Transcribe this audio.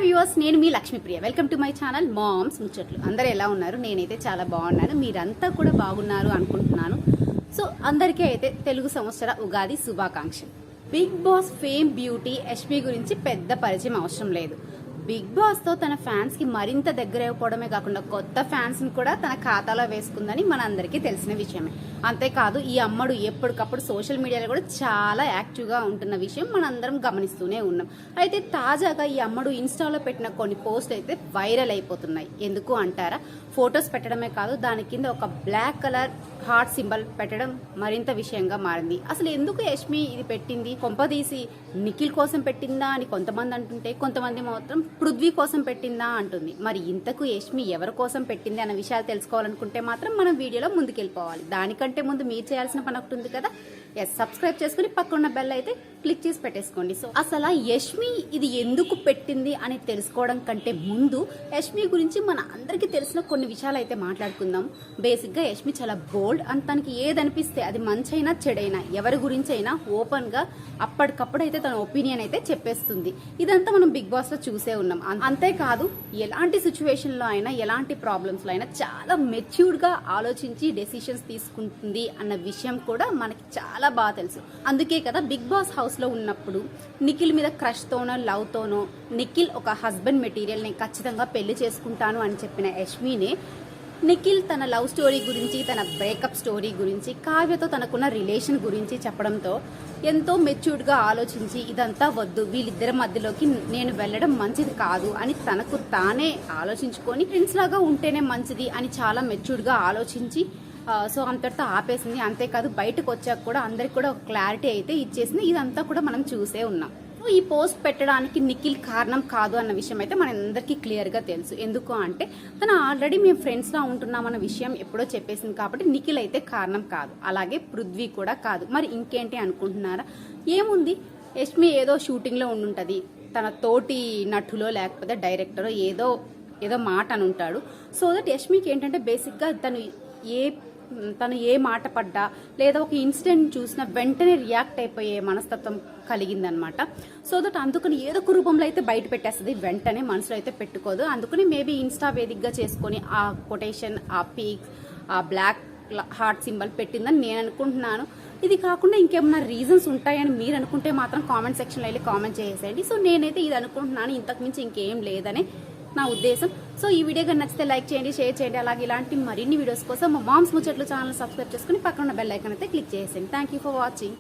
Viewers, నేను మీ Lakshmipriya. Welcome to my channel moms ముచ్చట్లు. అందరూ ఎలా ఉన్నారు? నేనైతే చాలా బాగున్నాను. మీరంతా కూడా బాగున్నారు అనుకుంటున్నాను. సో అందరికీ అయితే తెలుగు సంవత్సర ఉగాది శుభాకాంక్షలు. Bigg Boss fame beauty Yashmi గురించి పెద్ద పరిచయం అవసరం లేదు. బిగ్ బాస్ తో తన ఫ్యాన్స్ కి మరింత దగ్గర అయిపోవడమే కాకుండా కొత్త ఫ్యాన్స్ ని కూడా తన ఖాతాలో వేసుకుందని మనందరికీ తెలిసిన విషయమే. అంతేకాదు, ఈ అమ్మడు ఎప్పటికప్పుడు సోషల్ మీడియాలో కూడా చాలా యాక్టివ్ గా ఉంటున్న విషయం మనందరం గమనిస్తూనే ఉన్నాం. అయితే తాజాగా ఈ అమ్మడు ఇన్స్టాలో పెట్టిన కొన్ని పోస్టులు అయితే వైరల్ అయిపోతున్నాయి. ఎందుకు అంటారా? ఫొటోస్ పెట్టడమే కాదు, దాని కింద ఒక బ్లాక్ కలర్ హార్ట్ సింబల్ పెట్టడం మరింత విషయంగా మారింది. అసలు ఎందుకు యష్మి ఇది పెట్టింది? కొంపదీసి నిఖిల్ కోసం పెట్టిందా అని కొంతమంది అంటుంటే, కొంతమంది మాత్రం పృథ్వీ కోసం పెట్టిందా అంటుంది. మరి ఇంతకు యష్మి ఎవరి కోసం పెట్టింది అన్న విషయాలు తెలుసుకోవాలనుకుంటే మాత్రం మనం వీడియోలో ముందుకెళ్ళిపోవాలి. దానికంటే ముందు మీరు చేయాల్సిన పని ఒకటి ఉంది కదా, సబ్స్క్రైబ్ చేసుకుని పక్కన బెల్ అయితే క్లిక్ చేసి పెట్టేసుకోండి. సో అసలు యష్మి ఇది ఎందుకు పెట్టింది అని తెలుసుకోవడం కంటే ముందు యష్మి గురించి మన అందరికీ తెలిసిన కొన్ని విషయాలు అయితే మాట్లాడుకుందాం. బేసిక్ గా యష్మి చాలా బోల్డ్ అండ్ తనకి ఏదనిపిస్తే అది మంచైనా చెడైనా ఎవరి గురించి అయినా ఓపెన్ గా అప్పటికప్పుడు అయితే తన ఒపీనియన్ అయితే చెప్పేస్తుంది. ఇదంతా మనం బిగ్ బాస్ లో చూసే ఉన్నాం. అంతేకాదు, ఎలాంటి సిచ్యువేషన్ లో అయినా ఎలాంటి ప్రాబ్లమ్స్ లో అయినా చాలా మెచ్యూర్డ్ గా ఆలోచించి డెసిషన్స్ తీసుకుంటుంది అన్న విషయం కూడా మనకి చాలా బాగా తెలుసు. అందుకే కదా బిగ్ బాస్ హౌస్ లో ఉన్నప్పుడు నిఖిల్ మీద క్రష్ తోనో లవ్ తోనో నిఖిల్ ఒక హస్బెండ్ మెటీరియల్ నేను ఖచ్చితంగా పెళ్లి చేసుకుంటాను అని చెప్పిన యష్మినే నిఖిల్ తన లవ్ స్టోరీ గురించి, తన బ్రేకప్ స్టోరీ గురించి, కావ్యతో తనకున్న రిలేషన్ గురించి చెప్పడంతో ఎంతో మెచ్యూర్డ్గా ఆలోచించి ఇదంతా వద్దు, వీళ్ళిద్దరి మధ్యలోకి నేను వెళ్ళడం మంచిది కాదు అని తనకు తానే ఆలోచించుకొని ఫ్రెండ్స్ లాగా ఉంటేనే మంచిది అని చాలా మెచ్యూర్డ్గా ఆలోచించి సో అంతటితో ఆపేసింది. అంతేకాదు, బయటకు వచ్చాక కూడా అందరికి కూడా ఒక క్లారిటీ అయితే ఇచ్చేసింది. ఇదంతా కూడా మనం చూసే ఉన్నాం. ఈ పోస్ట్ పెట్టడానికి నిఖిల్ కారణం కాదు అన్న విషయం అయితే మనందరికీ క్లియర్గా తెలుసు. ఎందుకు అంటే తను ఆల్రెడీ మేము ఫ్రెండ్స్లా ఉంటున్నామన్న విషయం ఎప్పుడో చెప్పేసింది కాబట్టి నిఖిల్ అయితే కారణం కాదు. అలాగే పృథ్వీ కూడా కాదు. మరి ఇంకేంటి అనుకుంటున్నారా? ఏముంది, యష్మి ఏదో షూటింగ్లో ఉండుంటుంది, తన తోటి నటులో లేకపోతే డైరెక్టరో ఏదో మాట అని ఉంటాడు. సో దట్ యష్మికి ఏంటంటే బేసిక్గా తను ఏ మాట పడ్డా లేదా ఒక ఇన్సిడెంట్ చూసినా వెంటనే రియాక్ట్ అయిపోయే మనస్తత్వం కలిగిందనమాట. సో దట్ అందుకని ఏదో ఒక రూపంలో అయితే బయట పెట్టేస్తుంది, వెంటనే మనసులో అయితే పెట్టుకోదు. అందుకని మేబీ ఇన్స్టా వేదికగా చేసుకొని ఆ కొటేషన్, ఆ పీక్స్, ఆ బ్లాక్ హార్ట్ సింబల్ పెట్టిందని నేను అనుకుంటున్నాను. ఇది కాకుండా ఇంకేమన్నా రీజన్స్ ఉంటాయని మీరు అనుకుంటే మాత్రం కామెంట్ సెక్షన్లో వెళ్ళి కామెంట్ చేసేయండి. సో నేనైతే ఇది అనుకుంటున్నాను, ఇంతకుమించి ఇంకేం లేదని నా ఉద్దేశం. సో ఈ వీడియో కానీ నచ్చితే లైక్ చేయండి, షేర్ చేయండి. అలాగే ఇలాంటి మరిన్ని వీడియోస్ కోసం మా మామ్స్ ముచ్చట్లు ఛానల్ సబ్స్క్రైబ్ చేసుకుని పక్కన బెల్ ఐకాన్ అయితే క్లిక్ చేసేయండి. Thank you for watching.